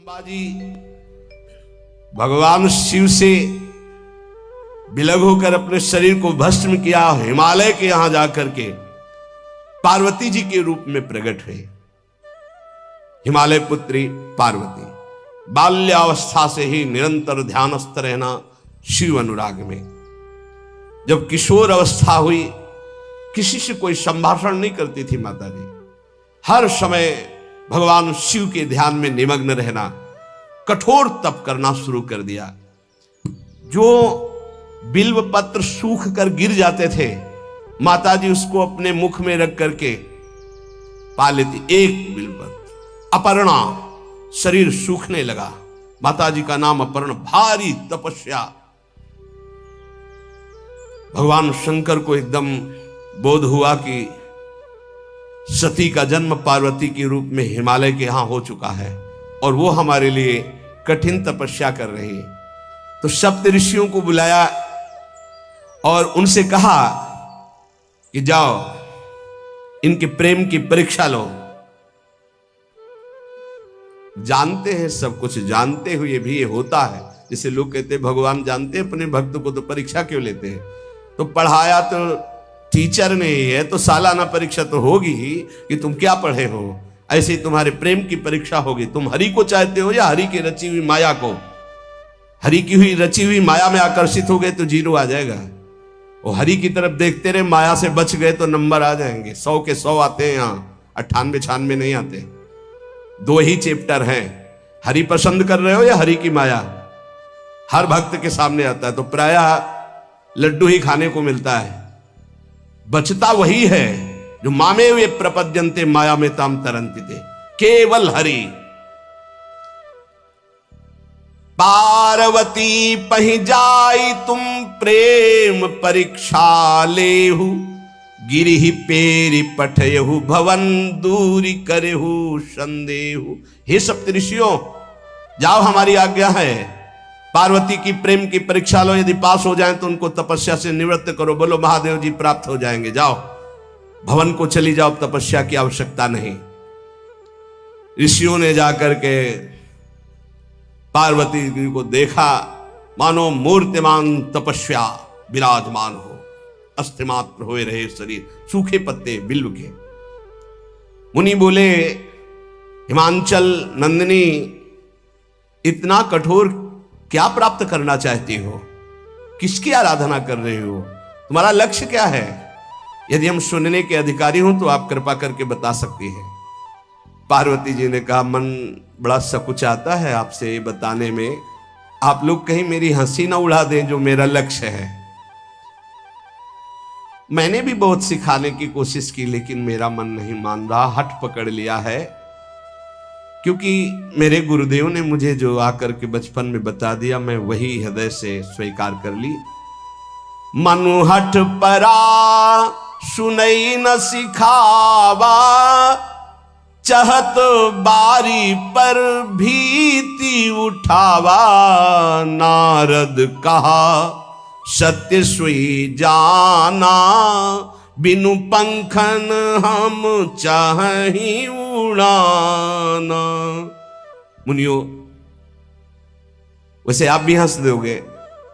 बाजी भगवान शिव से विलग होकर अपने शरीर को भस्म किया, हिमालय के यहां जाकर के पार्वती जी के रूप में प्रकट हुए। हिमालय पुत्री पार्वती बाल्यावस्था से ही निरंतर ध्यानस्थ रहना शिव अनुराग में। जब किशोर अवस्था हुई, किसी से कोई संभाषण नहीं करती थी माता जी, हर समय भगवान शिव के ध्यान में निमग्न रहना, कठोर तप करना शुरू कर दिया। जो बिल्व पत्र सूख कर गिर जाते थे, माता जी उसको अपने मुख में रख करके पा लेती। एक बिल्व पत्र, अपर्णा, शरीर सूखने लगा। माता जी का नाम अपर्णा, भारी तपस्या। भगवान शंकर को एकदम बोध हुआ कि सती का जन्म पार्वती के रूप में हिमालय के यहां हो चुका है और वो हमारे लिए कठिन तपस्या कर रही है। तो सप्त ऋषियों को बुलाया और उनसे कहा कि जाओ इनके प्रेम की परीक्षा लो। जानते हैं, सब कुछ जानते हुए भी ये होता है। जैसे लोग कहते हैं भगवान जानते हैं अपने भक्त को, तो परीक्षा क्यों लेते हैं? तो पढ़ाया तो टीचर ने है, तो सालाना परीक्षा तो होगी ही कि तुम क्या पढ़े हो। ऐसे ही तुम्हारे प्रेम की परीक्षा होगी। तुम हरि को चाहते हो या हरि की रची हुई माया को? हरि की हुई रची हुई माया में आकर्षित हो गए तो 0 आ जाएगा। और हरि की तरफ देखते रहे, माया से बच गए तो नंबर आ जाएंगे। 100 के 100 आते हैं यहाँ, 98 96 नहीं आते। 2 ही चैप्टर हैं, हरि पसंद कर रहे हो या हरि की माया? हर भक्त के सामने आता है तो प्रायः लड्डू ही खाने को मिलता है। बचता वही है जो मामे वे प्रपद्यन्ते माया में ताम तरंती थे, केवल हरि। पार्वती पहि जाई तुम प्रेम परीक्षा लेहु, गिरिहि पेरि पठयहु भवन दूरी करेहु संदेहु। हे सप्तऋषियों, जाओ, हमारी आज्ञा है। पार्वती की प्रेम की परीक्षा लो, यदि पास हो जाएं तो उनको तपस्या से निवृत्त करो। बोलो महादेव जी प्राप्त हो जाएंगे। जाओ भवन को चली जाओ, तपस्या की आवश्यकता नहीं। ऋषियों ने जाकर के पार्वती जी को देखा, मानो मूर्तिमान तपस्या विराजमान हो, अस्थिमात्र हुए रहे शरीर, सूखे पत्ते बिल्व के। मुनि बोले, हिमांचल नंदिनी, इतना कठोर क्या प्राप्त करना चाहती हो? किसकी आराधना कर रहे हो? तुम्हारा लक्ष्य क्या है? यदि हम सुनने के अधिकारी हों तो आप कृपा करके बता सकती हैं। पार्वती जी ने कहा, मन बड़ा सकुचाता है आपसे ये बताने में। आप लोग कहीं मेरी हंसी ना उड़ा दें जो मेरा लक्ष्य है। मैंने भी बहुत सिखाने की कोशिश की, लेकिन मेरा मन नहीं मान रहा, हठ पकड़ लिया है। क्योंकि मेरे गुरुदेव ने मुझे जो आकर के बचपन में बता दिया, मैं वही हृदय से स्वीकार कर ली। मनु हठ परा सुनई न सिखावा, चहत बारी पर भीति उठावा। नारद कहा सत्य सोई जाना, बिनु पंखन हम चाहि उड़ाना। मुनियों, वैसे आप भी हंस दोगे।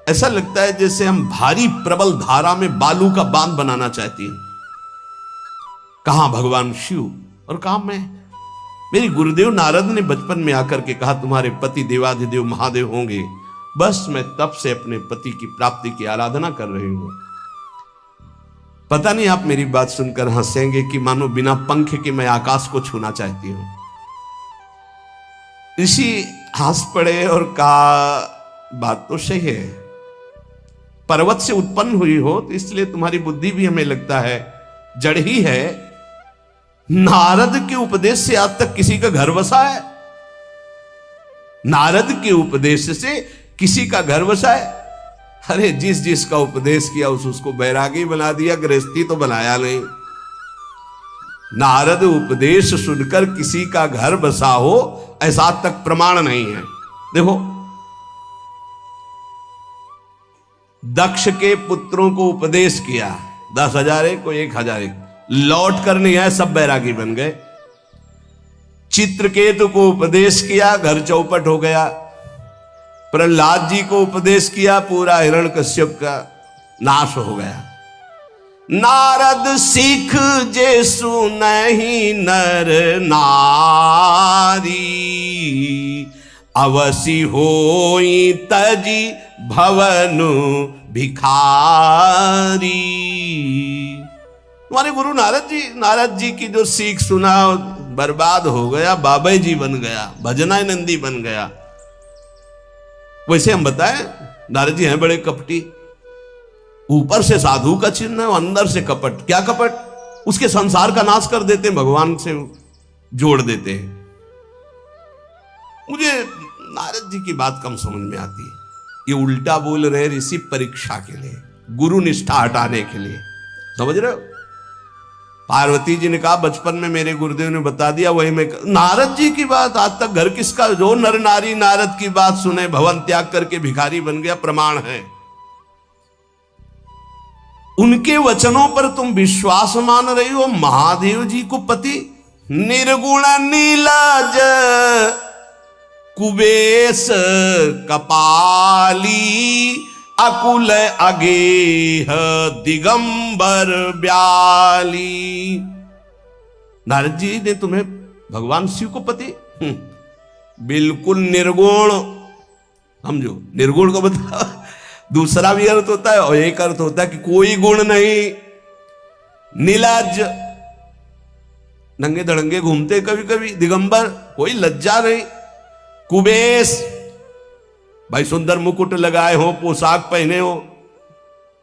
ऐसा लगता है जैसे हम भारी प्रबल धारा में बालू का बांध बनाना चाहती हैं। कहां भगवान शिव और कहां मैं? मेरी गुरुदेव नारद ने बचपन में आकर के कहा तुम्हारे पति देवाधिदेव महादेव होंगे। बस मैं तब से अपने पति की प्राप्ति की आराधना कर रही हूं। पता नहीं आप मेरी बात सुनकर हंसेंगे कि मानो बिना पंख के मैं आकाश को छूना चाहती हूं। ऋषि हंस पड़े और कहा, बात तो सही है। पर्वत से उत्पन्न हुई हो तो इसलिए तुम्हारी बुद्धि भी हमें लगता है जड़ ही है। नारद के उपदेश से आज तक किसी का घर बसा है? नारद के उपदेश से किसी का घर बसा है? अरे जिस का उपदेश किया उसको बैरागी बना दिया, गृहस्थी तो बनाया नहीं। नारद उपदेश सुनकर किसी का घर बसा हो ऐसा तक प्रमाण नहीं है। देखो, दक्ष के पुत्रों को उपदेश किया, 10,000 को 1,000, लौट कर नहीं आए, सब बैरागी बन गए। चित्रकेतु को उपदेश किया, घर चौपट हो गया। प्रहलाद जी को उपदेश किया, पूरा हिरण्यकश्यप का नाश हो गया। नारद सिख जे सुनहि नर नारी, अवसि होई तजी भवनु भिखारी। तुम्हारे गुरु नारद जी की जो सीख सुना बर्बाद हो गया, बाबा जी बन गया, भजनानंदी बन गया। वैसे हम बताएं, नारद जी हैं बड़े कपटी, ऊपर से साधु का चिन्ह, अंदर से कपट। क्या कपट? उसके संसार का नाश कर देते हैं, भगवान से जोड़ देते हैं। मुझे नारद जी की बात कम समझ में आती है। ये उल्टा बोल रहे ऋषि परीक्षा के लिए, गुरु निष्ठा हटाने के लिए, समझ रहे हो? पार्वती जी ने कहा बचपन में मेरे गुरुदेव ने बता दिया, वही मैं। नारद जी की बात आज तक घर किसका? जो नर नारी नारद की बात सुने भवन त्याग करके भिखारी बन गया, प्रमाण है। उनके वचनों पर तुम विश्वास मान रही हो। महादेव जी को पति निर्गुण नीलाज कुबेश कपाली, अकुल अगेह दिगंबर ब्याली। नारद जी ने तुम्हें भगवान शिव को पति बिल्कुल निर्गुण समझो। निर्गुण को बता, दूसरा भी अर्थ होता है और एक अर्थ होता है कि कोई गुण नहीं। नीलाज, नंगे धड़ंगे घूमते कभी कभी। दिगंबर, कोई लज्जा नहीं। कुबेश, भाई सुंदर मुकुट लगाए हो, पोशाक पहने हो,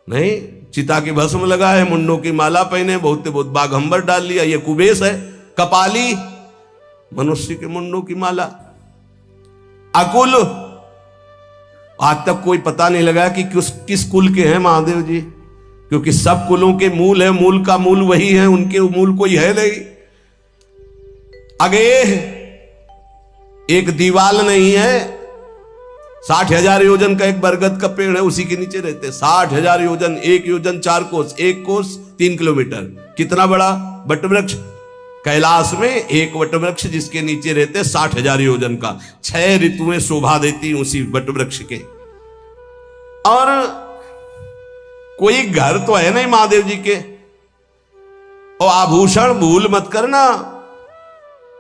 नहीं, चिता की भस्म लगाए, मुंडों की माला पहने, बहुत बाघंबर डाल लिया, ये कुबेश है। कपाली, मनुष्य के मुंडों की माला। अकुल, आज तक कोई पता नहीं लगा कि किस कुल के हैं महादेव जी, क्योंकि सब कुलों के मूल है, मूल का मूल वही है, उनके मूल कोई है नहीं। अगेह, एक दीवाल नहीं है, 60,000 योजन का एक बरगद का पेड़ है, उसी के नीचे रहते। 60,000 योजन, 1 योजन 4 कोस, 1 कोस 3 किलोमीटर। कितना बड़ा वटवृक्ष? कैलाश में एक वटवृक्ष जिसके नीचे रहते 60,000 योजन का। 6 ऋतुएं शोभा देती उसी वटवृक्ष के। और कोई घर तो है नहीं महादेव जी के। और आभूषण भूल मत करना,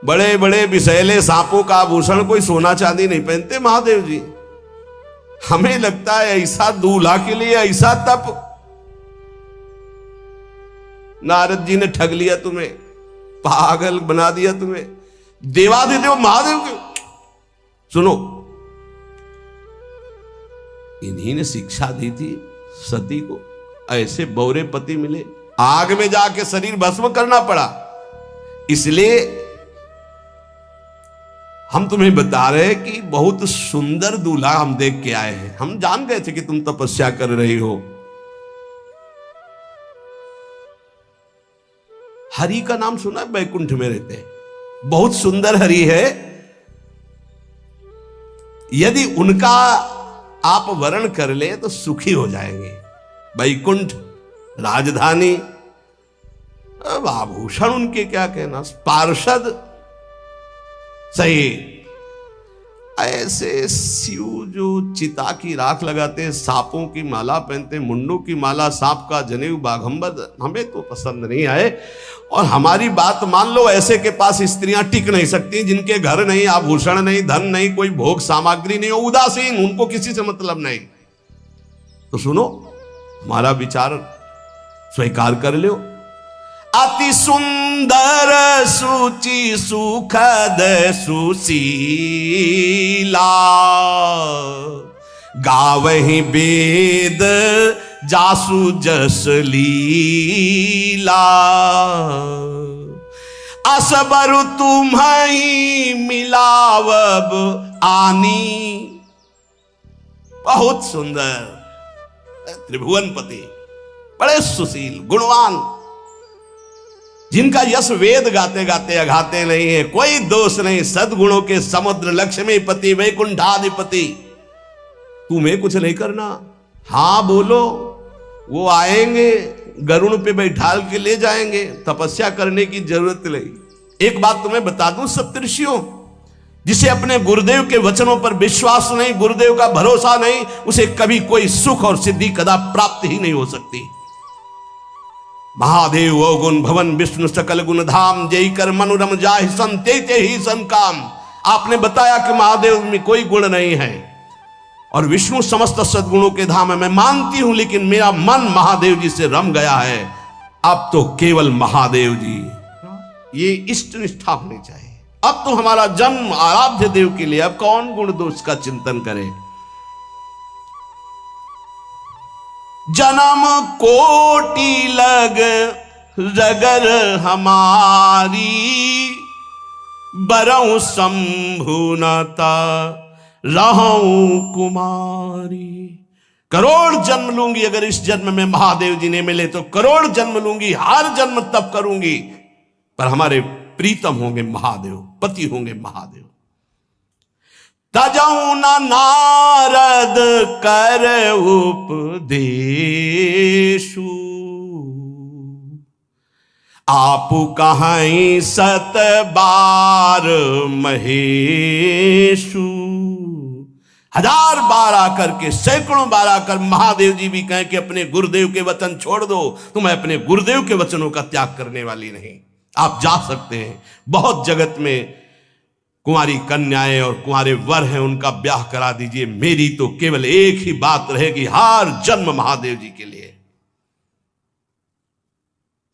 बड़े बड़े विषैले सांपों का आभूषण कोई सोना चांदी नहीं पहनते महादेव जी। हमें लगता है ऐसा दूल्हा के लिए ऐसा तप। नारद जी ने ठग लिया तुम्हें, पागल बना दिया तुम्हें। देवाधिदेव महादेव के सुनो, इन्हीं ने शिक्षा दी थी सती को। ऐसे बौरे पति मिले, आग में जाके शरीर भस्म करना पड़ा। इसलिए हम तुम्हें बता रहे हैं कि बहुत सुंदर दूल्हा हम देख के आए हैं। हम जान गए थे कि तुम तपस्या कर रही हो। हरि का नाम सुना? बैकुंठ में रहते हैं, बहुत सुंदर हरि है। यदि उनका आप वर्ण कर ले तो सुखी हो जाएंगे। बैकुंठ राजधानी, अब आभूषण उनके क्या कहना, पार्षद सही। ऐसे शिव जो चिता की राख लगाते हैं, सांपों की माला पहनते हैं, मुंडों की माला, सांप का जनेऊ, बाघंबर, हमें तो पसंद नहीं आए। और हमारी बात मान लो, ऐसे के पास स्त्रियां टिक नहीं सकती जिनके घर नहीं, आभूषण नहीं, धन नहीं, कोई भोग सामग्री नहीं, उदासीन, उनको किसी से मतलब नहीं। तो सुनो, हमारा विचार स्वीकार कर लो। अति सुंदर सुचि सुखद सुशीला, गावहि वेद जासु जस लीला, असबर तुम्हि मिलावब आनी। बहुत सुंदर त्रिभुवनपति, बड़े सुशील गुणवान, जिनका यश वेद गाते गाते अघाते नहीं है, कोई दोष नहीं, सद्गुणों के समुद्र, लक्ष्मीपति, वैकुंठाधिपति। तुम्हें कुछ नहीं करना, हां बोलो, वो आएंगे, गरुड़ पे बैठाल के ले जाएंगे। तपस्या करने की जरूरत नहीं। एक बात तुम्हें बता दूं सप्तऋषियों, जिसे अपने गुरुदेव के वचनों पर विश्वास नहीं, गुरुदेव का भरोसा नहीं, उसे कभी कोई सुख और सिद्धि कदा प्राप्त ही नहीं हो सकती। महादेव वो गुण भवन विष्णु सकल गुण धाम, जय कर मनुरम जाहि सन ते ही सन काम। आपने बताया कि महादेव में कोई गुण नहीं है और विष्णु समस्त सद्गुणों के धाम है। मैं मानती हूं, लेकिन मेरा मन महादेव जी से रम गया है। अब तो केवल महादेव जी, ये इष्ट निष्ठा होनी चाहिए। अब तो हमारा जन्म आराध्य देव के लिए, अब कौन गुण दोष का चिंतन करे। जन्म कोटि लग रगर हमारी, बरऊ शंभुनता रहूं कुमारी। करोड़ जन्म लूंगी, अगर इस जन्म में महादेव जी ने मिले तो करोड़ जन्म लूंगी, हर जन्म तप करूंगी, पर हमारे प्रीतम होंगे महादेव, पति होंगे महादेव। तजऊ न नारद कर उपदेशु, आपु कहीं सत बार महेशु। हजार बार आकर के, सैकड़ों बार आकर महादेव जी भी कहें कि अपने गुरुदेव के वचन छोड़ दो, तो मैं अपने गुरुदेव के वचनों का त्याग करने वाली नहीं। आप जा सकते हैं, बहुत जगत में कुंवारी कन्याएं और कुंवारे वर हैं, उनका ब्याह करा दीजिए। मेरी तो केवल एक ही बात रहेगी, हर जन्म महादेव जी के लिए।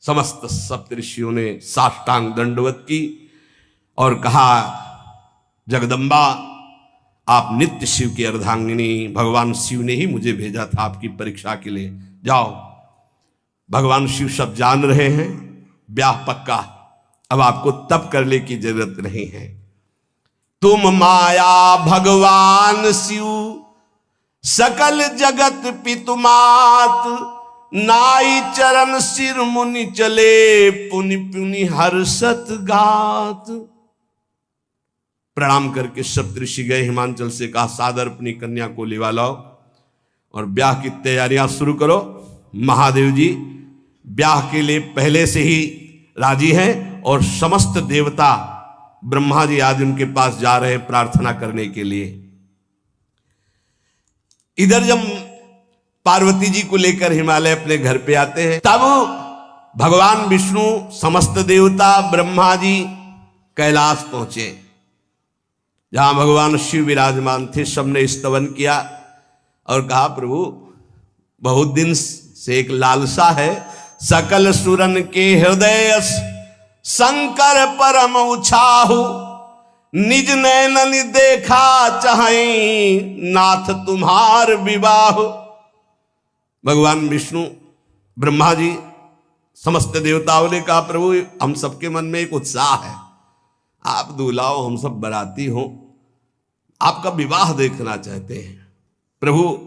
समस्त सप्तऋषियों ने साष्टांग दंडवत की और कहा, जगदम्बा आप नित्य शिव की अर्धांगिनी, भगवान शिव ने ही मुझे भेजा था आपकी परीक्षा के लिए। जाओ, भगवान शिव सब जान रहे हैं, ब्याह पक्का, अब आपको तप करने की जरूरत नहीं है। तुम माया भगवान शिव, सकल जगत पितुमात, नाई चरण सिर मुनि चले, पुनि पुनि हर्षत गात। प्रणाम करके सप्तऋषि गए, हिमांचल से कहा सादर अपनी कन्या को लिवा लाओ और ब्याह की तैयारियां शुरू करो। महादेव जी ब्याह के लिए पहले से ही राजी हैं और समस्त देवता ब्रह्मा जी आदि उनके पास जा रहे हैं प्रार्थना करने के लिए। इधर जब पार्वती जी को लेकर हिमालय अपने घर पे आते हैं, तब भगवान विष्णु, समस्त देवता, ब्रह्मा जी कैलाश पहुंचे, जहां भगवान शिव विराजमान थे। सबने स्तवन किया और कहा, प्रभु बहुत दिन से एक लालसा है, सकल सुरन के हृदय शंकर परम उछाहु, निज नैनन देखा चाहें नाथ तुम्हार विवाह। भगवान विष्णु, ब्रह्मा जी, समस्त देवताओं ने कहा, प्रभु हम सबके मन में एक उत्साह है, आप दूल्हा हो, हम सब बराती हो, आपका विवाह देखना चाहते हैं। प्रभु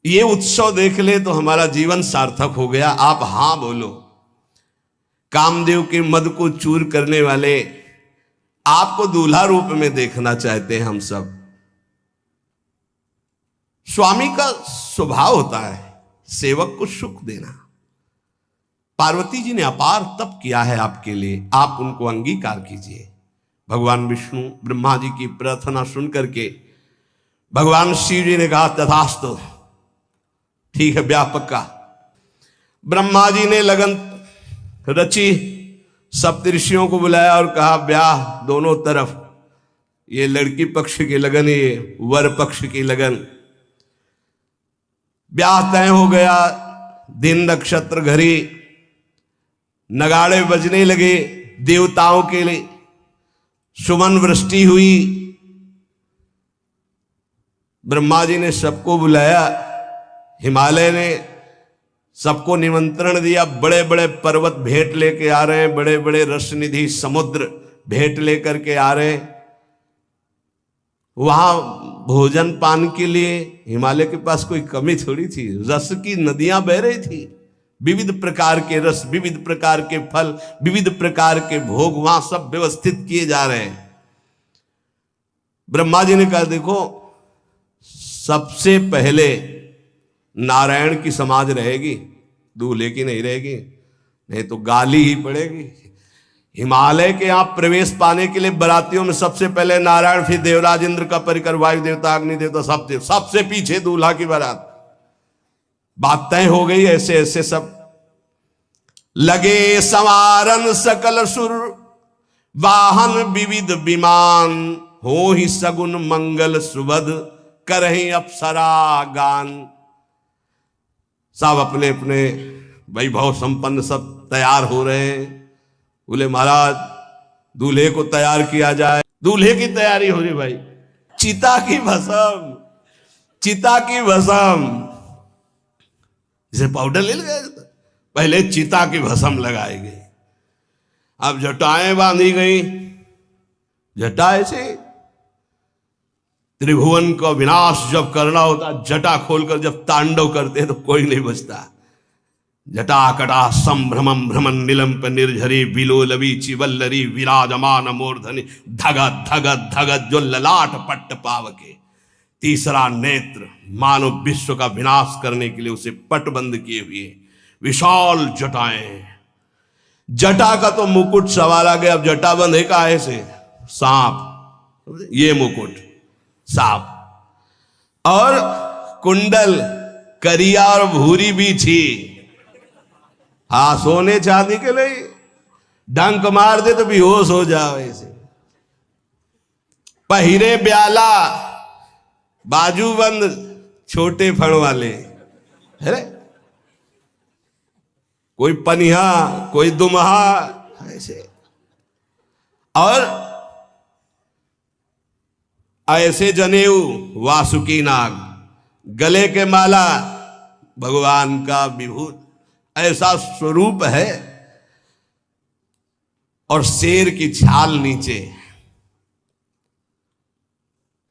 ये उत्सव देख ले तो हमारा जीवन सार्थक हो गया, आप हां बोलो। कामदेव के मद को चूर करने वाले आपको दूल्हा रूप में देखना चाहते हैं हम सब। स्वामी का स्वभाव होता है सेवक को सुख देना। पार्वती जी ने अपार तप किया है आपके लिए, आप उनको अंगीकार कीजिए। भगवान विष्णु, ब्रह्मा जी की प्रार्थना सुन करके भगवान शिव जी ने कहा, तथास्तु, ठीक है ब्याह पक्का। ब्रह्मा जी ने लगन रची, सप्तऋषियों को बुलाया और कहा, ब्याह दोनों तरफ, ये लड़की पक्ष की लगन, ये वर पक्ष की लगन। ब्याह तय हो गया, दिन नक्षत्र घड़ी, नगाड़े बजने लगे, देवताओं के लिए सुमन वृष्टि हुई। ब्रह्मा जी ने सबको बुलाया, हिमालय ने सबको निमंत्रण दिया, बड़े बड़े पर्वत भेंट लेके आ रहे हैं, बड़े बड़े रसनिधि समुद्र भेंट लेकर के आ रहे हैं। वहां भोजन पान के लिए हिमालय के पास कोई कमी थोड़ी थी, रस की नदियां बह रही थी, विविध प्रकार के रस, विविध प्रकार के फल, विविध प्रकार के भोग वहां सब व्यवस्थित किए जा रहे हैं। ब्रह्मा जी ने कहा, देखो सबसे पहले नारायण की समाज रहेगी, दूल्हे की नहीं रहेगी, नहीं तो गाली ही पड़ेगी। हिमालय के यहां प्रवेश पाने के लिए बरातियों में सबसे पहले नारायण, फिर देवराज इंद्र का परिकर, वायु देवता, अग्नि देवता, सबसे पीछे दूल्हा की बारात। बात तय हो गई। ऐसे ऐसे सब लगे संवारन सकल सुर, वाहन विविध विमान, हो ही सगुन मंगल सुबद, करहीं अप्सरा गान। सब अपने अपने वैभव संपन्न सब तैयार हो रहे हैं। बोले महाराज दूल्हे को तैयार किया जाए। दूल्हे की तैयारी हो रही भाई, चिता की भस्म, चिता की भस्म, जैसे पाउडर ले गए, पहले चिता की भस्म लगाई गई। अब जटाएं बांधी गई। जटा से त्रिभुवन का विनाश जब करना होता, जटा खोलकर जब तांडव करते तो कोई नहीं बचता। जटाकटा संभ्रमं भ्रमण निलंप निर्झरी, विलोलवी चिवल्लरी विराजमान मूर्धनि, धगत धगत धगत जो ललाट पट्ट पावके। तीसरा नेत्र मानो विश्व का विनाश करने के लिए उसे पटबंद किए हुए विशाल जटाएं। जटा का तो मुकुट सवार आ गया। अब जटा बंधे का ऐसे सांप, ये मुकुट सांप, और कुंडल करिया और भूरी भी थी। हाँ, सोने चांदी के लिए डंक मार दे तो बेहोश हो जाओ ऐसे। पहिरे ब्याला, बाजूबंद छोटे फण वाले, है कोई पनिहा, कोई दुमहा ऐसे, और ऐसे जनेऊ वासुकी नाग, गले के माला भगवान का विभूत, ऐसा स्वरूप है। और शेर की छाल नीचे,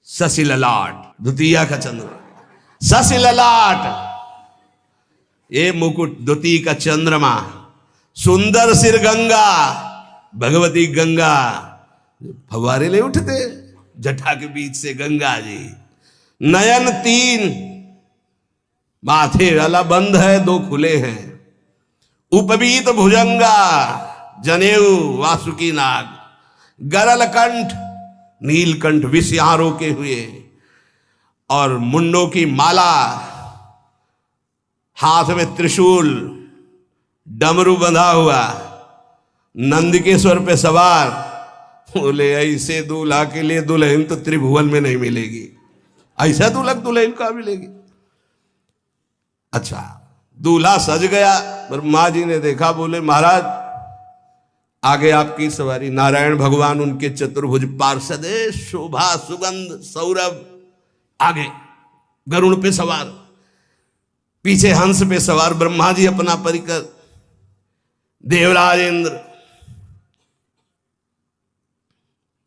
शशि ललाट, द्वितीया का चंद्रमा, शशि ललाट, ये मुकुट द्वितीय का चंद्रमा, सुंदर सिर गंगा, भगवती गंगा फवारे ले उठते जटा के बीच से गंगा जी। नयन तीन, माथे वाला बंद है, दो खुले हैं। उपवीत भुजंगा, जनेऊ वासुकी नाग, गरल कंठ, नीलकंठ विष यहां रोके हुए, और मुंडों की माला, हाथ में त्रिशूल, डमरू बंधा हुआ, नंदिकेश्वर पे सवार। बोले ऐसे दूल्हा के लिए दुल्हन तो त्रिभुवन में नहीं मिलेगी, ऐसा दुल्हन का मिलेगी। अच्छा, दूल्हा सज गया। ब्रह्मा जी ने देखा, बोले महाराज आगे आपकी सवारी। नारायण भगवान उनके चतुर्भुज पार्षद, शोभा सुगंध सौरभ, आगे गरुड़ पे सवार, पीछे हंस पे सवार ब्रह्मा जी अपना परिकर, देवराज इंद्र,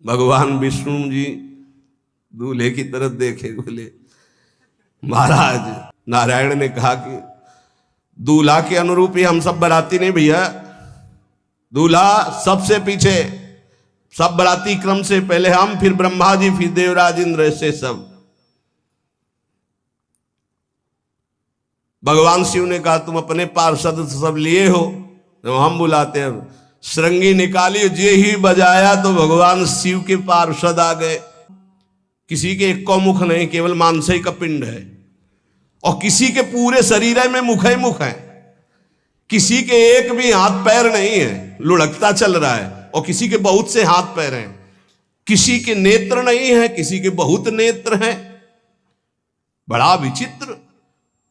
भगवान विष्णु जी दूल्हे की तरफ देखे। बोले महाराज, नारायण ने कहा कि दूल्हा के अनुरूप ही हम सब बराती नहीं भैया, दूल्हा सबसे पीछे, सब बराती क्रम से पहले हम, फिर ब्रह्मा जी, फिर देवराज इंद्र, ऐसे सब। भगवान शिव ने कहा तुम अपने पार्षद सब लिए हो, तो हम बुलाते हैं। श्रृंगी निकाली, जे ही बजाया तो भगवान शिव के पार्षद आ गए। किसी के एक को मुख नहीं, केवल मानसई का पिंड है, और किसी के पूरे शरीर में मुख ही मुख है। किसी के एक भी हाथ पैर नहीं है, लुढ़कता चल रहा है, और किसी के बहुत से हाथ पैर हैं। किसी के नेत्र नहीं है, किसी के बहुत नेत्र हैं, बड़ा विचित्र।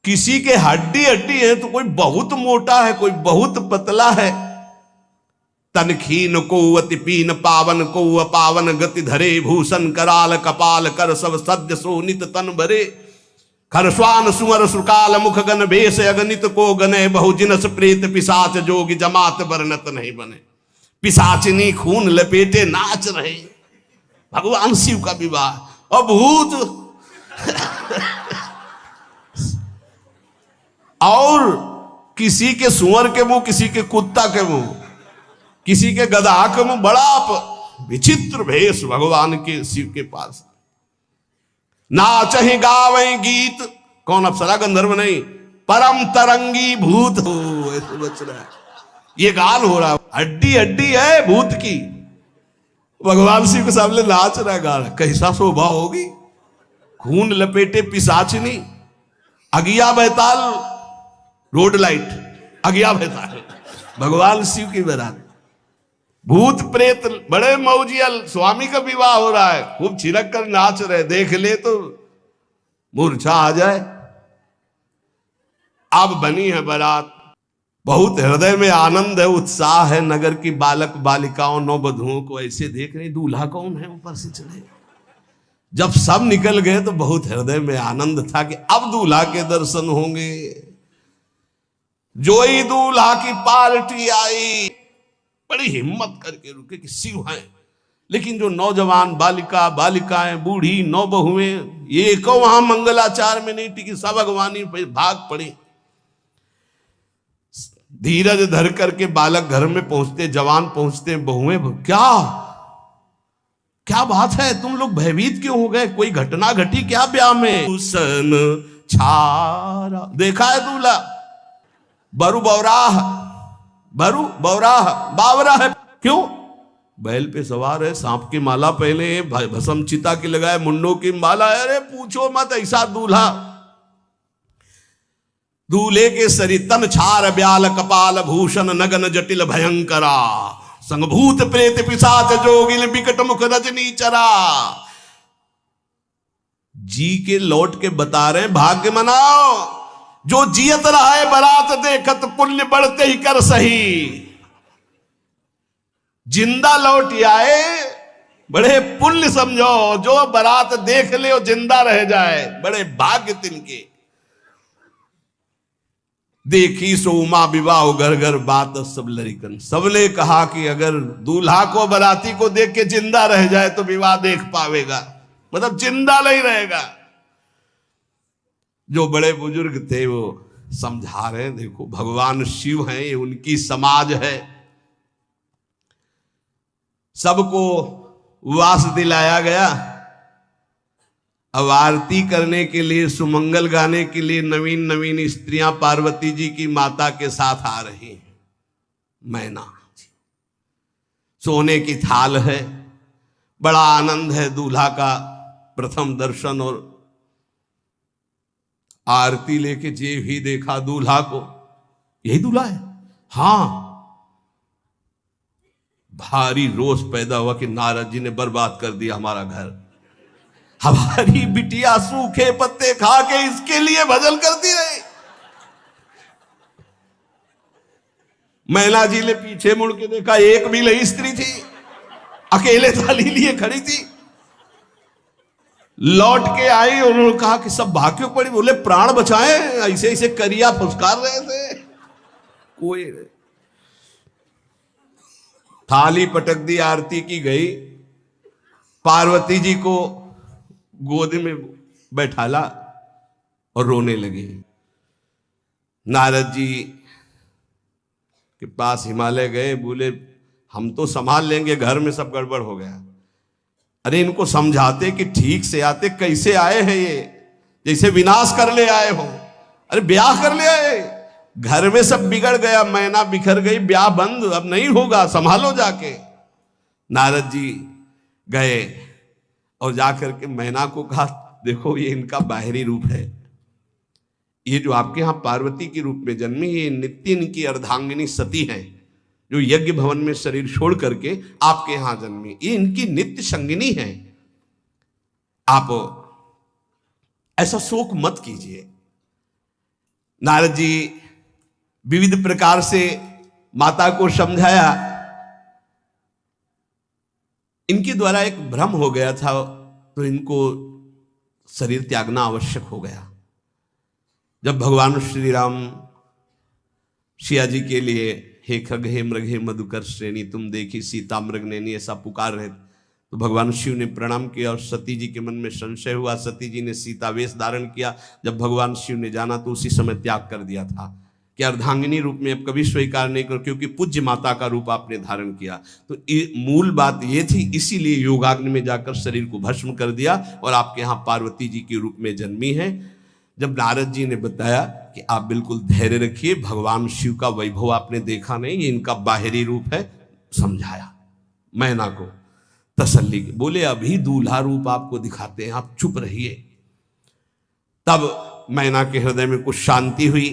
किसी के हड्डी हड्डी है, तो कोई बहुत मोटा है, कोई बहुत पतला है। तनखीन को अति पीन, पावन को अपावन, गति धरे भूषण कराल, कपाल कर सब सद्य सोनित तन भरे। खरस्वान सुअर सुकाल, मुख गन भेष अगणित को गने, बहुजिनस प्रेत पिशाच जोगी, जमात वर्णत नहीं बने। पिशाचिनी खून लपेटे नाच रहे, भगवान शिव का विवाह। और भूत और किसी के सुअर के मुंह, किसी के कुत्ता के मुंह, किसी के गधा के मुंह, बड़ा विचित्र भेष भगवान के शिव के पास। नाचहि गावै गीत, कौन अप्सरा गंधर्व नहीं, परम तरंगी भूत हो, ऐसे बच रहा है। ये गाल हो रहा, हड्डी हड्डी है भूत की। भगवान शिव के सामने नाच रहा है, गा रहा, कैसा शोभा होगी। खून लपेटे पिशाचनी, अगिया बैताल, रोड लाइट, अगिया बैताल, भगवान शिव की बारात, भूत प्रेत बड़े मौजियल, स्वामी का विवाह हो रहा है, खूब छिड़क कर नाच रहे, देख ले तो मूर्छा आ जाए। अब बनी है बारात, बहुत हृदय में आनंद है, उत्साह है। नगर की बालक बालिकाओं नौबधुओं को ऐसे देख रहे, दूल्हा कौन है ऊपर से चले। जब सब निकल गए तो बहुत हृदय में आनंद था कि अब दूल्हा के दर्शन होंगे। जोई दूल्हा की पार्टी आई, बड़ी हिम्मत करके रुके कि शिव हैं, लेकिन जो नौजवान बालिका बालिकाएं बूढ़ी नौबहुएं ये को वहां मंगलाचार में नहीं टिकी, सब अगवानी पे भाग पड़ी। धीरज धर करके बालक घर में पहुंचते, जवान पहुंचते, बहुएं क्या क्या बात है, तुम लोग भयभीत क्यों हो गए, कोई घटना घटी क्या ब्याह में। सन छारा देखा है दूल्हा, बरु बौराह, बरु बौराह बावरा है, क्यों बैल पे सवार है, सांप की माला पहले, भस्म चिता की लगाए, मुंडों की माला है। अरे पूछो मत, ऐसा दूल्हा। दूल्हे के शरीर तन छार ब्याल कपाल भूषण नगन जटिल भयंकरा, संगभूत प्रेत पिशाच जोगिल बिकट मुख रजनी चरा। जी के लौट के बता रहे, भाग्य मनाओ, जो जियत रहा है बारात देखत, पुण्य बढ़ते ही कर सही। जिंदा लौट आए बड़े पुण्य समझो, जो बारात देख ले और जिंदा रह जाए, बड़े भाग्य तिनके। देखी सो उमा विवाह घर घर बात सब लड़िकन, सबने कहा कि अगर दूल्हा को बाराती को देख के जिंदा रह जाए तो विवाह देख पावेगा, मतलब जिंदा नहीं रहेगा। जो बड़े बुजुर्ग थे वो समझा रहे, देखो भगवान शिव हैं, ये उनकी समाज है। सबको वास दिलाया गया। अब आरती करने के लिए, सुमंगल गाने के लिए नवीन नवीन स्त्रियां पार्वती जी की माता के साथ आ रही हैं। मैना सोने की थाल है, बड़ा आनंद है, दूल्हा का प्रथम दर्शन। और आरती लेके जे भी देखा दूल्हा को, यही दूल्हा है, हां। भारी रोष पैदा हुआ कि नारद जी ने बर्बाद कर दिया हमारा घर, हमारी बिटिया सूखे पत्ते खा के इसके लिए भजन करती रही। मैना जी ने पीछे मुड़ के देखा, एक भी नहीं स्त्री थी, अकेले थाली लिए खड़ी थी। लौट के आई, उन्होंने कहा कि सब भाग्य पड़ी, बोले प्राण बचाए, ऐसे ऐसे करिया फुसकार रहे थे। कोई थाली पटक दी, आरती की गई, पार्वती जी को गोद में बैठाला और रोने लगे। नारद जी के पास हिमालय गए, बोले हम तो संभाल लेंगे, घर में सब गड़बड़ हो गया। अरे इनको समझाते कि ठीक से आते, कैसे आए हैं ये, जैसे विनाश कर ले आए हो। अरे ब्याह कर ले आए, घर में सब बिगड़ गया, मैना बिखर गई, ब्याह बंद, अब नहीं होगा, संभालो जाके। नारद जी गए और जाकर के मैना को कहा, देखो ये इनका बाहरी रूप है, ये जो आपके यहां पार्वती के रूप में जन्मी, ये नित्य इनकी अर्धांगिनी सती है, जो यज्ञ भवन में शरीर छोड़ करके आपके यहां जन्मी, ये इनकी नित्य संगिनी है। आप ऐसा शोक मत कीजिए। नारद जी विविध प्रकार से माता को समझाया। इनके द्वारा एक भ्रम हो गया था, तो इनको शरीर त्यागना आवश्यक हो गया। जब भगवान श्री राम सिया जी के लिए हे खग हे मृग हे मधुकर श्रेणी तुम देखी सीता मृग नैनी ऐसा पुकार रहे, तो भगवान शिव ने प्रणाम किया और सती जी के मन में संशय हुआ। सती जी ने सीता वेश धारण किया। जब भगवान शिव ने जाना तो उसी समय त्याग कर दिया था कि अर्धांगिनी रूप में अब कभी स्वीकार नहीं कर, क्योंकि पूज्य माता का रूप आपने धारण किया। तो मूल बात ये थी, इसीलिए योगाग्नि में जाकर शरीर को भस्म कर दिया और आपके यहाँ पार्वती जी के रूप में जन्मी है। जब नारद जी ने बताया कि आप बिल्कुल धैर्य रखिए, भगवान शिव का वैभव आपने देखा नहीं, ये इनका बाहरी रूप है, समझाया मैना को तसल्ली के, बोले अभी दूल्हा रूप आपको दिखाते हैं, आप चुप रहिए। तब मैना के हृदय में कुछ शांति हुई।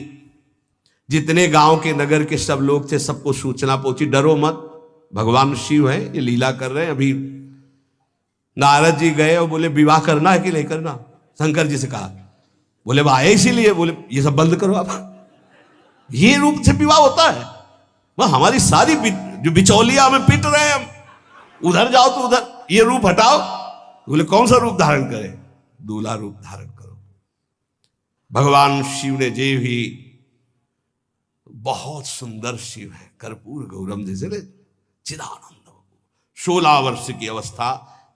जितने गांव के नगर के सब लोग थे सबको सूचना पहुंची, डरो मत, भगवान शिव है, ये लीला कर रहे हैं। अभी नारद जी गए और बोले विवाह करना है कि नहीं करना, शंकर जी से कहा, बोले आए इसीलिए, बोले ये सब बंद करो आप, ये रूप से विवाह होता है, वह हमारी सारी जो बिचौलिया में पिट रहे हैं हम, उधर जाओ तो उधर, ये रूप हटाओ। बोले कौन सा रूप धारण करे, दूल्हा रूप धारण करो। भगवान शिव ने जे भी, बहुत सुंदर शिव है, कर्पूर गौरम जैसे चिदानंद, 16 वर्ष की अवस्था,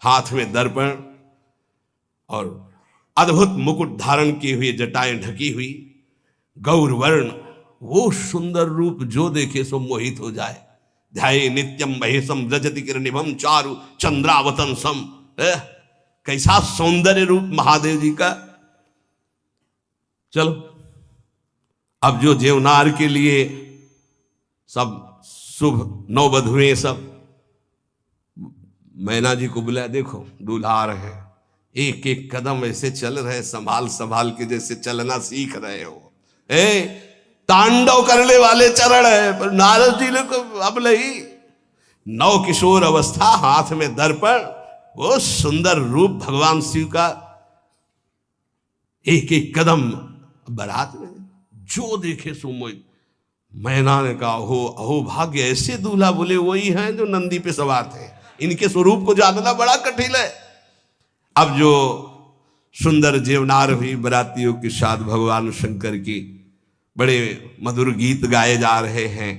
हाथ में दर्पण और अद्भुत मुकुट धारण किए हुए, जटाएं ढकी हुई, गौर वर्ण, वो सुंदर रूप जो देखे सो मोहित हो जाए। ध्याये नित्यम महेशम रजति किरणिभम चारु चंद्रावतंसम। कैसा सौंदर्य रूप महादेव जी का। चलो अब जो जेवनार के लिए सब शुभ नववधुएं सब मैना जी को बुलाया, देखो दूल्हा आ रहे हैं, एक एक कदम ऐसे चल रहे, संभाल संभाल के जैसे चलना सीख रहे हो। तांडव करने वाले चरण है, पर नारद जी ने को अब नहीं, नव किशोर अवस्था, हाथ में दर्पण, वो सुंदर रूप भगवान शिव का, एक एक कदम बारात में जो देखे सो मोहित। मैना ने कहा हो अहो भाग्य, ऐसे दूल्हा, बोले वही हैं जो नंदी पे सवार थे, इनके स्वरूप को जानना बड़ा कठिन है। अब जो सुंदर जेवनार हुई बरातियों के साथ भगवान शंकर की बड़े मधुर गीत गाए जा रहे हैं।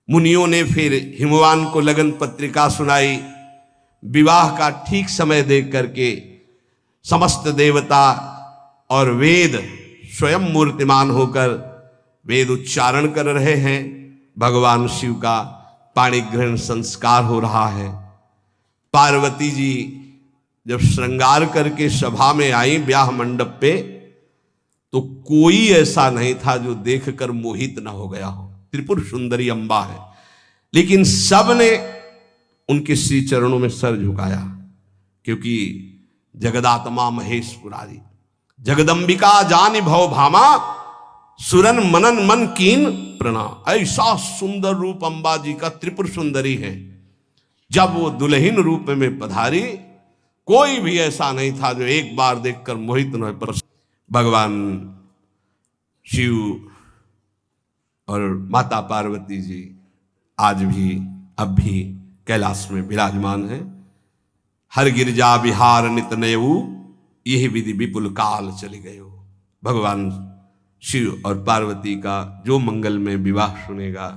मुनियों ने फिर हिमवान को लगन पत्रिका सुनाई। विवाह का ठीक समय देख करके समस्त देवता और वेद स्वयं मूर्तिमान होकर वेद उच्चारण कर रहे हैं। भगवान शिव का पाणी ग्रहण संस्कार हो रहा है। पार्वती जी जब श्रृंगार करके सभा में आई ब्याह मंडप पे, तो कोई ऐसा नहीं था जो देखकर मोहित ना हो गया हो। त्रिपुर सुंदरी अंबा है, लेकिन सब ने उनके श्री चरणों में सर झुकाया, क्योंकि जगदात्मा महेश पुरारी, जगदम्बिका जानि भव भामा, सुरन मनन मन कीन प्रणाम। ऐसा सुंदर रूप अंबा जी का त्रिपुर सुंदरी है। जब वो दुल्हन रूप में पधारी, कोई भी ऐसा नहीं था जो एक बार देखकर मोहित न हो। भगवान शिव और माता पार्वती जी आज भी अब भी कैलाश में विराजमान है। हर गिरजा विहार नित नयऊ, यही विधि विपुल काल चली गए हो। भगवान शिव और पार्वती का जो मंगल में विवाह सुनेगा,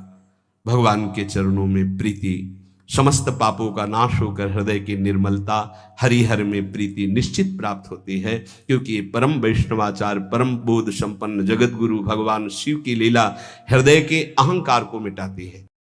भगवान के चरणों में प्रीति, समस्त पापों का नाश होकर हृदय की निर्मलता, हरिहर में प्रीति निश्चित प्राप्त होती है। क्योंकि ये परम वैष्णवाचार, परम बोध संपन्न जगत गुरु भगवान शिव की लीला हृदय के अहंकार को मिटाती है।